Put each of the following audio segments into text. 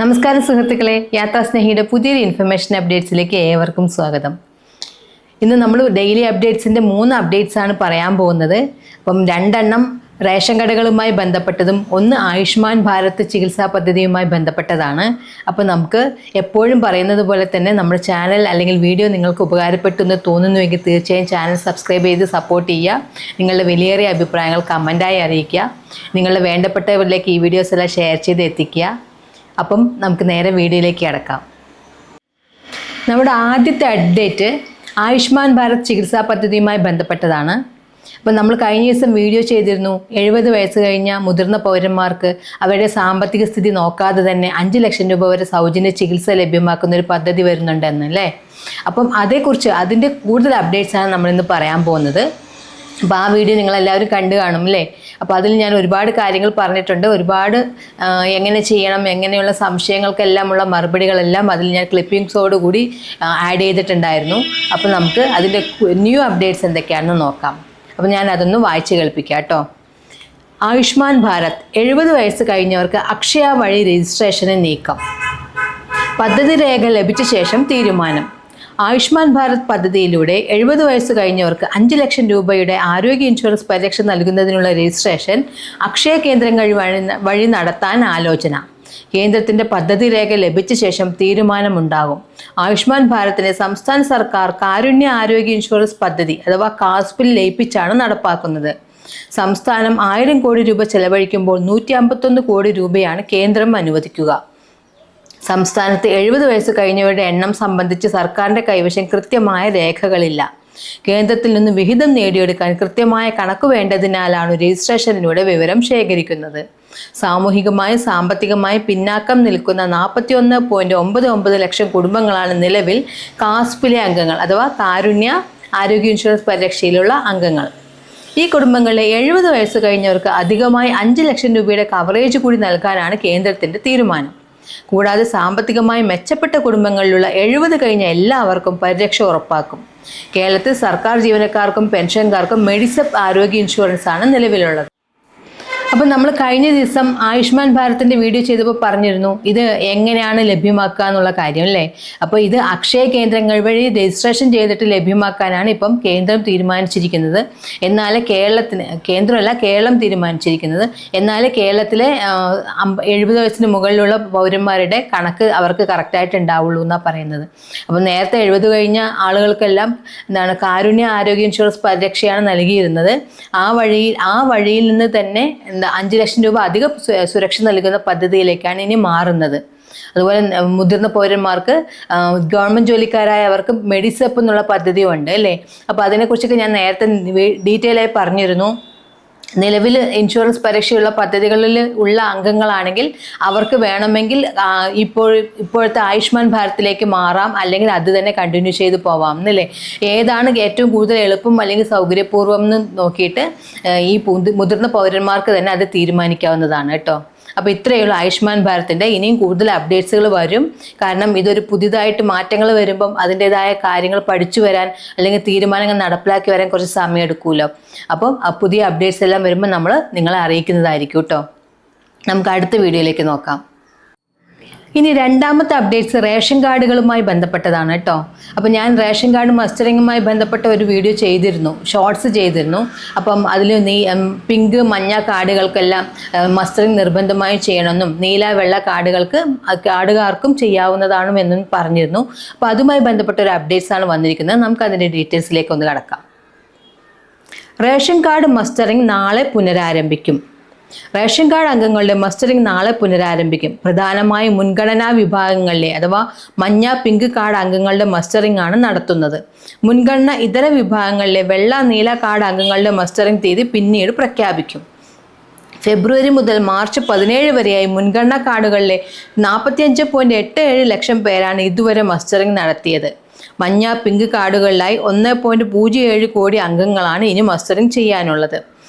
നമസ്കാരം സുഹൃത്തുക്കളെ, യാത്രാസ്നേഹിയുടെ പുതിയൊരു ഇൻഫർമേഷൻ അപ്ഡേറ്റ്സിലേക്ക് ഏവർക്കും സ്വാഗതം. ഇന്ന് നമ്മൾ ഡെയിലി അപ്ഡേറ്റ്സിൻ്റെ 3 അപ്ഡേറ്റ്സാണ് പറയാൻ പോകുന്നത്. അപ്പം 2 റേഷൻ കടകളുമായി ബന്ധപ്പെട്ടതും 1 ആയുഷ്മാൻ ഭാരത് ചികിത്സാ പദ്ധതിയുമായി ബന്ധപ്പെട്ടതാണ്. അപ്പോൾ നമുക്ക് എപ്പോഴും പറയുന്നത് പോലെ തന്നെ നമ്മുടെ ചാനൽ അല്ലെങ്കിൽ വീഡിയോ നിങ്ങൾക്ക് ഉപകാരപ്പെട്ടു എന്ന് തോന്നുന്നുവെങ്കിൽ തീർച്ചയായും ചാനൽ സബ്സ്ക്രൈബ് ചെയ്ത് സപ്പോർട്ട് ചെയ്യുക. നിങ്ങളുടെ വിലയേറിയ അഭിപ്രായങ്ങൾ കമൻറ്റായി അറിയിക്കുക. നിങ്ങളുടെ വേണ്ടപ്പെട്ടവരിലേക്ക് ഈ വീഡിയോസ് എല്ലാം ഷെയർ ചെയ്ത് എത്തിക്കുക. അപ്പം നമുക്ക് നേരെ വീഡിയോയിലേക്ക് കടക്കാം. നമ്മുടെ ആദ്യത്തെ അപ്ഡേറ്റ് ആയുഷ്മാൻ ഭാരത് ചികിത്സാ പദ്ധതിയുമായി ബന്ധപ്പെട്ടതാണ്. അപ്പം നമ്മൾ കഴിഞ്ഞ ദിവസം വീഡിയോ ചെയ്തിരുന്നു, 70 വയസ്സ് കഴിഞ്ഞ മുതിർന്ന പൗരന്മാർക്ക് അവരുടെ സാമ്പത്തിക സ്ഥിതി നോക്കാതെ തന്നെ 5 ലക്ഷം രൂപ വരെ സൗജന്യ ചികിത്സ ലഭ്യമാക്കുന്ന ഒരു പദ്ധതി വരുന്നുണ്ടെന്നല്ലേ. അപ്പം അതേക്കുറിച്ച് അതിൻ്റെ കൂടുതൽ അപ്ഡേറ്റ്സാണ് നമ്മളിന്ന് പറയാൻ പോകുന്നത്. അപ്പോൾ ആ വീഡിയോ നിങ്ങളെല്ലാവരും കണ്ടു കാണും അല്ലേ. അപ്പോൾ അതിൽ ഞാൻ ഒരുപാട് കാര്യങ്ങൾ പറഞ്ഞിട്ടുണ്ട്. ഒരുപാട് എങ്ങനെ ചെയ്യണം, എങ്ങനെയുള്ള സംശയങ്ങൾക്കെല്ലാമുള്ള മറുപടികളെല്ലാം അതിൽ ഞാൻ ക്ലിപ്പിങ്സോടുകൂടി ആഡ് ചെയ്തിട്ടുണ്ടായിരുന്നു. അപ്പോൾ നമുക്ക് അതിൻ്റെ ന്യൂ അപ്ഡേറ്റ്സ് എന്തൊക്കെയാണെന്ന് നോക്കാം. അപ്പോൾ ഞാൻ അതൊന്ന് വായിച്ച് കേൾപ്പിക്കാം കേട്ടോ. ആയുഷ്മാൻ ഭാരത് 70 വയസ്സ് കഴിഞ്ഞവർക്ക് അക്ഷയ വഴി രജിസ്ട്രേഷന് നീക്കം. പദ്ധതി രേഖ ലഭിച്ച ശേഷം തീരുമാനം. ആയുഷ്മാൻ ഭാരത് പദ്ധതിയിലൂടെ 70 വയസ്സ് കഴിഞ്ഞവർക്ക് 5 ലക്ഷം രൂപയുടെ ആരോഗ്യ ഇൻഷുറൻസ് പരിരക്ഷ നൽകുന്നതിനുള്ള രജിസ്ട്രേഷൻ അക്ഷയ കേന്ദ്രങ്ങൾ വഴി നടത്താൻ ആലോചന. കേന്ദ്രത്തിൻ്റെ പദ്ധതി രേഖ ലഭിച്ച ശേഷം തീരുമാനമുണ്ടാകും. ആയുഷ്മാൻ ഭാരതിനെ സംസ്ഥാന സർക്കാർ കാരുണ്യ ആരോഗ്യ ഇൻഷുറൻസ് പദ്ധതി അഥവാ കാസ്പിൽ ലയിപ്പിച്ചാണ് നടപ്പാക്കുന്നത്. സംസ്ഥാനം 1000 കോടി രൂപ ചെലവഴിക്കുമ്പോൾ 151 കോടി രൂപയാണ് കേന്ദ്രം അനുവദിക്കുക. സംസ്ഥാനത്ത് 70 വയസ്സ് കഴിഞ്ഞവരുടെ എണ്ണം സംബന്ധിച്ച് സർക്കാരിൻ്റെ കൈവശം കൃത്യമായ രേഖകളില്ല. കേന്ദ്രത്തിൽ നിന്ന് വിഹിതം നേടിയെടുക്കാൻ കൃത്യമായ കണക്ക് വേണ്ടതിനാലാണ് രജിസ്ട്രേഷനിലൂടെ വിവരം ശേഖരിക്കുന്നത്. സാമൂഹികമായും സാമ്പത്തികമായും പിന്നാക്കം നിൽക്കുന്ന 41.99 ലക്ഷം കുടുംബങ്ങളാണ് നിലവിൽ കാസ്പിലെ അംഗങ്ങൾ അഥവാ കാരുണ്യ ആരോഗ്യ ഇൻഷുറൻസ് പരിരക്ഷയിലുള്ള അംഗങ്ങൾ. ഈ കുടുംബങ്ങളിലെ 70 വയസ്സ് കഴിഞ്ഞവർക്ക് അധികമായി 5 ലക്ഷം രൂപയുടെ കവറേജ് കൂടി നൽകാനാണ് കേന്ദ്രത്തിൻ്റെ തീരുമാനം. കൂടാതെ സാമ്പത്തികമായി മെച്ചപ്പെട്ട കുടുംബങ്ങളിലുള്ള 70 കഴിഞ്ഞ എല്ലാവർക്കും പരിരക്ഷ ഉറപ്പാക്കും. കേരളത്തിൽ സർക്കാർ ജീവനക്കാർക്കും പെൻഷൻകാർക്കും മെഡിസെപ്പ് ആരോഗ്യ ഇൻഷുറൻസ് ആണ് നിലവിലുള്ളത്. അപ്പം നമ്മൾ കഴിഞ്ഞ ദിവസം ആയുഷ്മാൻ ഭാരതിൻ്റെ വീഡിയോ ചെയ്തപ്പോൾ പറഞ്ഞിരുന്നു ഇത് എങ്ങനെയാണ് ലഭ്യമാക്കുക എന്നുള്ള കാര്യം അല്ലേ. അപ്പോൾ ഇത് അക്ഷയ കേന്ദ്രങ്ങൾ വഴി രജിസ്ട്രേഷൻ ചെയ്തിട്ട് ലഭ്യമാക്കാനാണ് ഇപ്പം കേന്ദ്രം തീരുമാനിച്ചിരിക്കുന്നത്. എന്നാലേ കേരളം തീരുമാനിച്ചിരിക്കുന്നത്. എന്നാലേ കേരളത്തിലെ 70 വയസ്സിന് മുകളിലുള്ള പൗരന്മാരുടെ കണക്ക് അവർക്ക് കറക്റ്റായിട്ട് ഉണ്ടാവുള്ളൂ എന്നാണ് പറയുന്നത്. അപ്പം നേരത്തെ 70 കഴിഞ്ഞ ആളുകൾക്കെല്ലാം കാരുണ്യ ആരോഗ്യ ഇൻഷുറൻസ് പരിരക്ഷയാണ് നൽകിയിരുന്നത്. ആ വഴിയിൽ നിന്ന് തന്നെ 5 ലക്ഷം രൂപ അധിക സുരക്ഷ നൽകുന്ന പദ്ധതിയിലേക്കാണ് ഇനി മാറുന്നത്. അതുപോലെ മുതിർന്ന പൗരന്മാർക്ക് ഗവൺമെൻറ് ജോലിക്കാരായവർക്ക് മെഡിസെപ്പ് എന്നുള്ള പദ്ധതിയും ഉണ്ട് അല്ലേ. അപ്പോൾ അതിനെക്കുറിച്ചൊക്കെ ഞാൻ നേരത്തെ ഡീറ്റെയിൽ ആയി പറഞ്ഞിരുന്നു. നിലവിൽ ഇൻഷുറൻസ് പരിരക്ഷയുള്ള പദ്ധതികളിൽ ഉള്ള അംഗങ്ങളാണെങ്കിൽ അവർക്ക് വേണമെങ്കിൽ ഇപ്പോഴത്തെ ആയുഷ്മാൻ ഭാരതിലേക്ക് മാറാം, അല്ലെങ്കിൽ അത് തന്നെ കണ്ടിന്യൂ ചെയ്ത് പോവാം എന്നല്ലേ. ഏതാണ് ഏറ്റവും കൂടുതൽ എളുപ്പം അല്ലെങ്കിൽ സൗകര്യപൂർവ്വം എന്ന് നോക്കിയിട്ട് ഈ മുതിർന്ന പൗരന്മാർക്ക് തന്നെ അത് തീരുമാനിക്കാവുന്നതാണ് കേട്ടോ. അപ്പോൾ ഇത്രയുള്ള ആയുഷ്മാൻ ഭാരതിൻ്റെ ഇനിയും കൂടുതൽ അപ്ഡേറ്റ്സുകൾ വരും. കാരണം ഇതൊരു പുതിയതായിട്ട് മാറ്റങ്ങൾ വരുമ്പം അതിൻ്റെതായ കാര്യങ്ങൾ പഠിച്ചു വരാൻ അല്ലെങ്കിൽ തീരുമാനങ്ങൾ നടപ്പിലാക്കി വരാൻ കുറച്ച് സമയം എടുക്കുമല്ലോ. അപ്പം പുതിയ അപ്ഡേറ്റ്സ് എല്ലാം വരുമ്പോൾ നമ്മൾ നിങ്ങളെ അറിയിക്കുന്നതായിരിക്കും കേട്ടോ. നമുക്ക് അടുത്ത വീഡിയോയിലേക്ക് നോക്കാം. ഇനി രണ്ടാമത്തെ അപ്ഡേറ്റ്സ് റേഷൻ കാർഡുകളുമായി ബന്ധപ്പെട്ടതാണ് കേട്ടോ. അപ്പോൾ ഞാൻ റേഷൻ കാർഡ് മസ്റ്ററിങ്ങുമായി ബന്ധപ്പെട്ട ഒരു വീഡിയോ ചെയ്തിരുന്നു, ഷോർട്സ് ചെയ്തിരുന്നു. അപ്പം അതിൽ പിങ്ക് മഞ്ഞ കാർഡുകൾക്കെല്ലാം മസ്റ്ററിങ് നിർബന്ധമായി ചെയ്യണമെന്നും നീല വെള്ള കാർഡുകാർക്കും ചെയ്യാവുന്നതാണെന്നും പറഞ്ഞിരുന്നു. അപ്പോൾ അതുമായി ബന്ധപ്പെട്ട ഒരു അപ്ഡേറ്റ്സാണ് വന്നിരിക്കുന്നത്. നമുക്ക് അതിൻ്റെ ഡീറ്റെയിൽസിലേക്ക് ഒന്ന് കടക്കാം. റേഷൻ കാർഡ് മസ്റ്ററിങ് നാളെ പുനരാരംഭിക്കും. റേഷൻ കാർഡ് അംഗങ്ങളുടെ മസ്റ്ററിംഗ് നാളെ പുനരാരംഭിക്കും. പ്രധാനമായും മുൻഗണനാ വിഭാഗങ്ങളിലെ അഥവാ മഞ്ഞ പിങ്ക് കാർഡ് അംഗങ്ങളുടെ മസ്റ്ററിംഗ് ആണ് നടത്തുന്നത്. മുൻഗണന ഇതര വിഭാഗങ്ങളിലെ വെള്ള നീല കാർഡ് അംഗങ്ങളുടെ മസ്റ്ററിംഗ് തീയതി പിന്നീട് പ്രഖ്യാപിക്കും. ഫെബ്രുവരി മുതൽ മാർച്ച് 17 വരെയായി മുൻഗണനാ കാർഡുകളിലെ 45.87 ലക്ഷം പേരാണ് ഇതുവരെ മസ്റ്ററിംഗ് നടത്തിയത്. മഞ്ഞ പിങ്ക് കാർഡുകളിലായി 1.07 കോടി അംഗങ്ങളാണ് ഇനി മസ്റ്ററിംഗ് ചെയ്യാനുള്ളത്.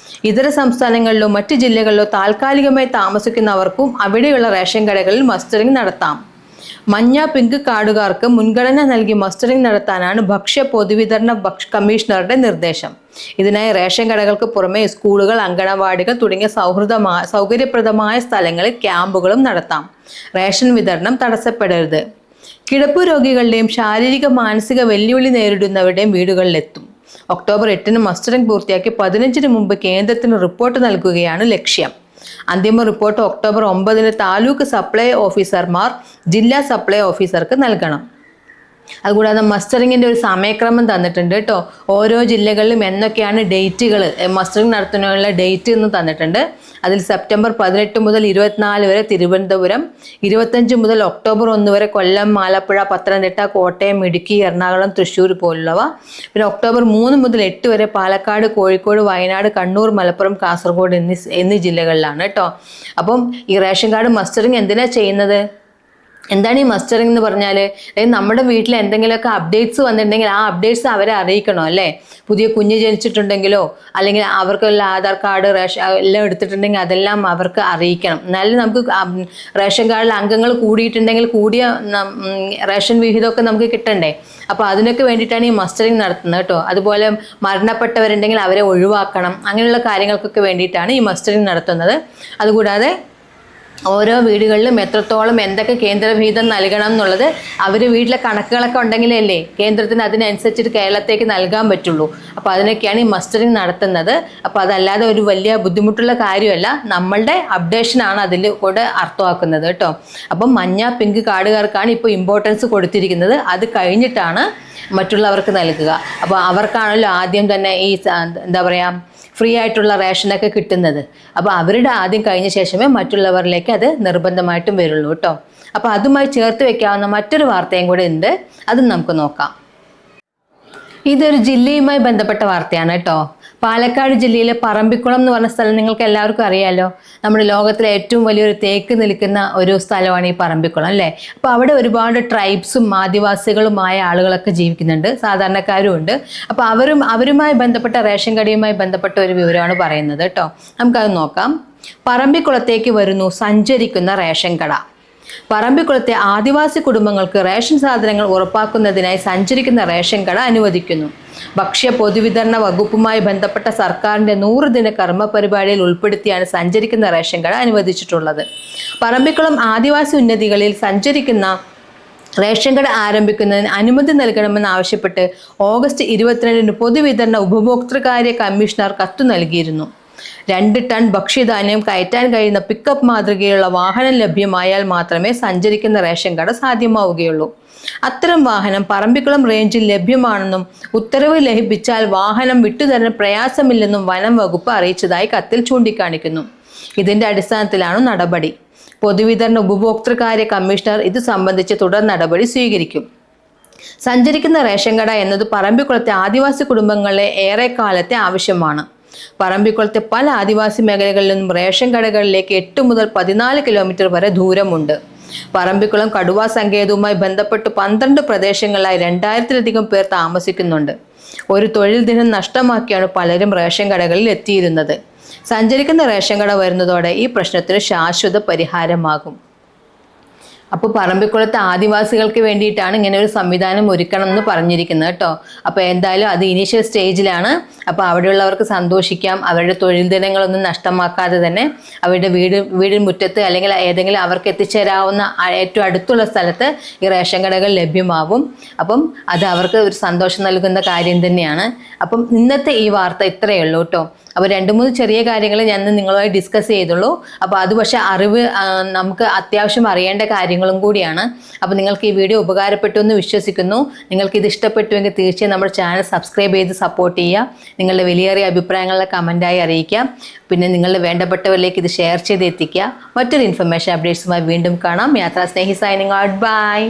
ഇതര സംസ്ഥാനങ്ങളിലോ മറ്റ് ജില്ലകളിലോ താൽക്കാലികമായി താമസിക്കുന്നവർക്കും അവിടെയുള്ള റേഷൻ കടകളിൽ മസ്റ്ററിംഗ് നടത്താം. മഞ്ഞ പിങ്ക് കാർഡുകാർക്ക് മുൻഗണന നൽകി മസ്റ്ററിംഗ് നടത്താനാണ് ഭക്ഷ്യ പൊതുവിതരണ കമ്മീഷണറുടെ നിർദ്ദേശം. ഇതിനായി റേഷൻ കടകൾക്ക് പുറമെ സ്കൂളുകൾ, അങ്കണവാടികൾ തുടങ്ങിയ സൗകര്യപ്രദമായ സ്ഥലങ്ങളിൽ ക്യാമ്പുകളും നടത്താം. റേഷൻ വിതരണം തടസ്സപ്പെടരുത്. കിടപ്പു രോഗികളുടെയും ശാരീരിക മാനസിക വെല്ലുവിളി നേരിടുന്നവരുടെയും വീടുകളിലെത്തും. ഒക്ടോബർ 8 മസ്റ്ററിംഗ് പൂർത്തിയാക്കി 15 മുമ്പ് കേന്ദ്രത്തിന് റിപ്പോർട്ട് നൽകുകയാണ് ലക്ഷ്യം. അന്തിമ റിപ്പോർട്ട് ഒക്ടോബർ 9 താലൂക്ക് സപ്ലൈ ഓഫീസർമാർ ജില്ലാ സപ്ലൈ ഓഫീസർക്ക് നൽകണം. അതുകൂടാതെ മസ്റ്ററിങ്ങിൻ്റെ ഒരു സമയക്രമം തന്നിട്ടുണ്ട് കേട്ടോ. ഓരോ ജില്ലകളിലും എന്നൊക്കെയാണ് ഡേറ്റുകൾ, മസ്റ്ററിങ് നടത്തുന്നതിനുള്ള ഡേറ്റ് എന്ന് തന്നിട്ടുണ്ട്. അതിൽ സെപ്റ്റംബർ 18 മുതൽ 24 വരെ തിരുവനന്തപുരം, 25 മുതൽ ഒക്ടോബർ 1 വരെ കൊല്ലം, ആലപ്പുഴ, പത്തനംതിട്ട, കോട്ടയം, ഇടുക്കി, എറണാകുളം, തൃശ്ശൂർ പോലുള്ളവ. പിന്നെ ഒക്ടോബർ 3 മുതൽ 8 വരെ പാലക്കാട്, കോഴിക്കോട്, വയനാട്, കണ്ണൂർ, മലപ്പുറം, കാസർഗോഡ് എന്നീ ജില്ലകളിലാണ് കേട്ടോ. അപ്പം ഈ റേഷൻ കാർഡ് മസ്റ്ററിങ് എന്തിനാണ് ചെയ്യുന്നത്? എന്താണ് ഈ മസ്റ്ററിംഗ് എന്ന് പറഞ്ഞാൽ, നമ്മുടെ വീട്ടിൽ എന്തെങ്കിലുമൊക്കെ അപ്ഡേറ്റ്സ് വന്നിട്ടുണ്ടെങ്കിൽ ആ അപ്ഡേറ്റ്സ് അവരെ അറിയിക്കണോ അല്ലേ? പുതിയ കുഞ്ഞ് ജനിച്ചിട്ടുണ്ടെങ്കിലോ അല്ലെങ്കിൽ അവർക്കുള്ള ആധാർ കാർഡ്, റേഷൻ എല്ലാം എടുത്തിട്ടുണ്ടെങ്കിൽ അതെല്ലാം അവർക്ക് അറിയിക്കണം. എന്നാലും നമുക്ക് റേഷൻ കാർഡിൽ അംഗങ്ങൾ കൂടിയിട്ടുണ്ടെങ്കിൽ കൂടിയ റേഷൻ വിഹിതമൊക്കെ നമുക്ക് കിട്ടണ്ടേ? അപ്പോൾ അതിനൊക്കെ വേണ്ടിയിട്ടാണ് ഈ മസ്റ്ററിംഗ് നടത്തുന്നത് കേട്ടോ. അതുപോലെ മരണപ്പെട്ടവരുണ്ടെങ്കിൽ അവരെ ഒഴിവാക്കണം. അങ്ങനെയുള്ള കാര്യങ്ങൾക്കൊക്കെ വേണ്ടിയിട്ടാണ് ഈ മസ്റ്ററിംഗ് നടത്തുന്നത്. അതുകൂടാതെ ഓരോ വീടുകളിലും എത്രത്തോളം എന്തൊക്കെ കേന്ദ്രവിഹിതം നൽകണം എന്നുള്ളത് അവർ വീട്ടിലെ കണക്കുകളൊക്കെ ഉണ്ടെങ്കിലല്ലേ കേന്ദ്രത്തിന് അതിനനുസരിച്ചിട്ട് കേരളത്തേക്ക് നൽകാൻ പറ്റുള്ളൂ. അപ്പോൾ അതിനൊക്കെയാണ് ഈ മസ്റ്ററിംഗ് നടത്തുന്നത്. അപ്പോൾ അതല്ലാതെ ഒരു വലിയ ബുദ്ധിമുട്ടുള്ള കാര്യമല്ല, നമ്മളുടെ അപ്ഡേഷനാണ് അതിൽ കൂടെ അർത്ഥമാക്കുന്നത് കേട്ടോ. അപ്പം മഞ്ഞ പിങ്ക് കാർഡുകാർക്കാണ് ഇപ്പോൾ ഇമ്പോർട്ടൻസ് കൊടുത്തിരിക്കുന്നത്. അത് കഴിഞ്ഞിട്ടാണ് മറ്റുള്ളവർക്ക് നൽകുക. അപ്പോൾ അവർക്കാണല്ലോ ആദ്യം തന്നെ ഈ എന്താ പറയുക ഫ്രീ ആയിട്ടുള്ള റേഷനൊക്കെ കിട്ടുന്നത്. അപ്പോൾ അവരുടെ ആദ്യം കഴിഞ്ഞ ശേഷമേ മറ്റുള്ളവരിലേക്ക് അത് നിർബന്ധമായിട്ടും വരുള്ളൂ കേട്ടോ. അപ്പോൾ അതുമായി ചേർത്ത് വെക്കാവുന്ന മറ്റൊരു വാർത്തയും കൂടെ ഉണ്ട്, അതും നമുക്ക് നോക്കാം. ഇതൊരു ജില്ലയുമായി ബന്ധപ്പെട്ട വാർത്തയാണ് കേട്ടോ. പാലക്കാട് ജില്ലയിലെ പറമ്പിക്കുളം എന്ന് പറഞ്ഞ സ്ഥലം നിങ്ങൾക്ക് എല്ലാവർക്കും അറിയാലോ. നമ്മുടെ ലോകത്തിലെ ഏറ്റവും വലിയൊരു തേക്ക് നിൽക്കുന്ന ഒരു സ്ഥലമാണ് ഈ പറമ്പിക്കുളം അല്ലേ. അപ്പോൾ അവിടെ ഒരുപാട് ട്രൈബ്സും ആദിവാസികളുമായ ആളുകളൊക്കെ ജീവിക്കുന്നുണ്ട്, സാധാരണക്കാരും ഉണ്ട്. അപ്പോൾ അവരുമായി ബന്ധപ്പെട്ട റേഷൻ കടയുമായി ബന്ധപ്പെട്ട ഒരു വിവരമാണ് പറയുന്നത് കേട്ടോ. നമുക്കത് നോക്കാം. പറമ്പിക്കുളത്തേക്ക് വരുന്നു സഞ്ചരിക്കുന്ന റേഷൻ കട. പറമ്പിക്കുളത്തെ ആദിവാസി കുടുംബങ്ങൾക്ക് റേഷൻ സാധനങ്ങൾ ഉറപ്പാക്കുന്നതിനായി സഞ്ചരിക്കുന്ന റേഷൻ കട അനുവദിക്കുന്നു. ഭക്ഷ്യ പൊതുവിതരണ വകുപ്പുമായി ബന്ധപ്പെട്ട സർക്കാരിന്റെ 100 ദിന കർമ്മ പരിപാടിയിൽ ഉൾപ്പെടുത്തിയാണ് സഞ്ചരിക്കുന്ന റേഷൻ കട അനുവദിച്ചിട്ടുള്ളത്. പറമ്പിക്കുളം ആദിവാസി ഉന്നതികളിൽ സഞ്ചരിക്കുന്ന റേഷൻ കട ആരംഭിക്കുന്നതിന് അനുമതി നൽകണമെന്നാവശ്യപ്പെട്ട് ഓഗസ്റ്റ് 22 പൊതുവിതരണ ഉപഭോക്തൃകാര്യ കമ്മീഷണർ കത്തു നൽകിയിരുന്നു. 2 ടൺ ഭക്ഷ്യധാന്യം കയറ്റാൻ കഴിയുന്ന പിക്കപ്പ് മാതൃകയിലുള്ള വാഹനം ലഭ്യമായാൽ മാത്രമേ സഞ്ചരിക്കുന്ന റേഷൻ കട സാധ്യമാവുകയുള്ളൂ. അത്തരം വാഹനം പറമ്പിക്കുളം റേഞ്ചിൽ ലഭ്യമാണെന്നും ഉത്തരവ് ലഭിച്ചാൽ വാഹനം വിട്ടുതരാൻ പ്രയാസമില്ലെന്നും വനം വകുപ്പ് അറിയിച്ചതായി കത്തിൽ ചൂണ്ടിക്കാണിക്കുന്നു. ഇതിന്റെ അടിസ്ഥാനത്തിലാണ് നടപടി. പൊതുവിതരണ ഉപഭോക്തൃകാര്യ കമ്മീഷണർ ഇത് സംബന്ധിച്ച് തുടർ നടപടി സ്വീകരിക്കും. സഞ്ചരിക്കുന്ന റേഷൻ കട എന്നത് പറമ്പിക്കുളത്തെ ആദിവാസി കുടുംബങ്ങളെ ഏറെക്കാലത്തെ ആവശ്യമാണ്. പറമ്പിക്കുളത്തെ പല ആദിവാസി മേഖലകളിൽ നിന്നും റേഷൻ കടകളിലേക്ക് 8 മുതൽ 14 കിലോമീറ്റർ വരെ ദൂരമുണ്ട്. പറമ്പിക്കുളം കടുവാ സങ്കേതവുമായി ബന്ധപ്പെട്ട് 12 പ്രദേശങ്ങളിലായി 2000-ലധികം പേർ താമസിക്കുന്നുണ്ട്. ഒരു തൊഴിൽ ദിനം നഷ്ടമാക്കിയാണ് പലരും റേഷൻ കടകളിൽ എത്തിയിരുന്നത്. സഞ്ചരിക്കുന്ന റേഷൻ കട വരുന്നതോടെ ഈ പ്രശ്നത്തിന് ശാശ്വത പരിഹാരമാകും. അപ്പോൾ പറമ്പിക്കുളത്തെ ആദിവാസികൾക്ക് വേണ്ടിയിട്ടാണ് ഇങ്ങനെ ഒരു സംവിധാനം ഒരുക്കണം എന്ന് പറഞ്ഞിരിക്കുന്നത് കേട്ടോ. അപ്പോൾ എന്തായാലും അത് ഇനീഷ്യൽ സ്റ്റേജിലാണ്. അപ്പോൾ അവിടെയുള്ളവർക്ക് സന്തോഷിക്കാം. അവരുടെ തൊഴിൽ ദിനങ്ങളൊന്നും നഷ്ടമാക്കാതെ തന്നെ അവരുടെ വീടിന് മുറ്റത്ത് അല്ലെങ്കിൽ ഏതെങ്കിലും അവർക്ക് എത്തിച്ചേരാവുന്ന ഏറ്റവും അടുത്തുള്ള സ്ഥലത്ത് ഈ റേഷൻ കടകൾ ലഭ്യമാവും. അപ്പം അത് അവർക്ക് ഒരു സന്തോഷം നൽകുന്ന കാര്യം തന്നെയാണ്. അപ്പം ഇന്നത്തെ ഈ വാർത്ത ഇത്രയേ ഉള്ളൂ കേട്ടോ. അപ്പോൾ 2-3 ചെറിയ കാര്യങ്ങൾ ഞാൻ നിങ്ങളുമായി ഡിസ്കസ് ചെയ്തുള്ളൂ. അപ്പോൾ അത് പക്ഷേ അറിവ് നമുക്ക് അത്യാവശ്യം അറിയേണ്ട കാര്യങ്ങളും കൂടിയാണ്. അപ്പോൾ നിങ്ങൾക്ക് ഈ വീഡിയോ ഉപകാരപ്പെട്ടു എന്ന് വിശ്വസിക്കുന്നു. നിങ്ങൾക്ക് ഇത് ഇഷ്ടപ്പെട്ടുവെങ്കിൽ തീർച്ചയായും നമ്മുടെ ചാനൽ സബ്സ്ക്രൈബ് ചെയ്ത് സപ്പോർട്ട് ചെയ്യുക. നിങ്ങളുടെ വിലയേറിയ അഭിപ്രായങ്ങളെ കമൻറ്റായി അറിയിക്കാം. പിന്നെ നിങ്ങളുടെ വേണ്ടപ്പെട്ടവരിലേക്ക് ഇത് ഷെയർ ചെയ്ത് എത്തിക്കുക. മറ്റൊരു ഇൻഫർമേഷൻ അപ്ഡേറ്റ്സുമായി വീണ്ടും കാണാം. യാത്രാ സ്നേഹി സൈനിങ് ഔട്ട്. ബൈ.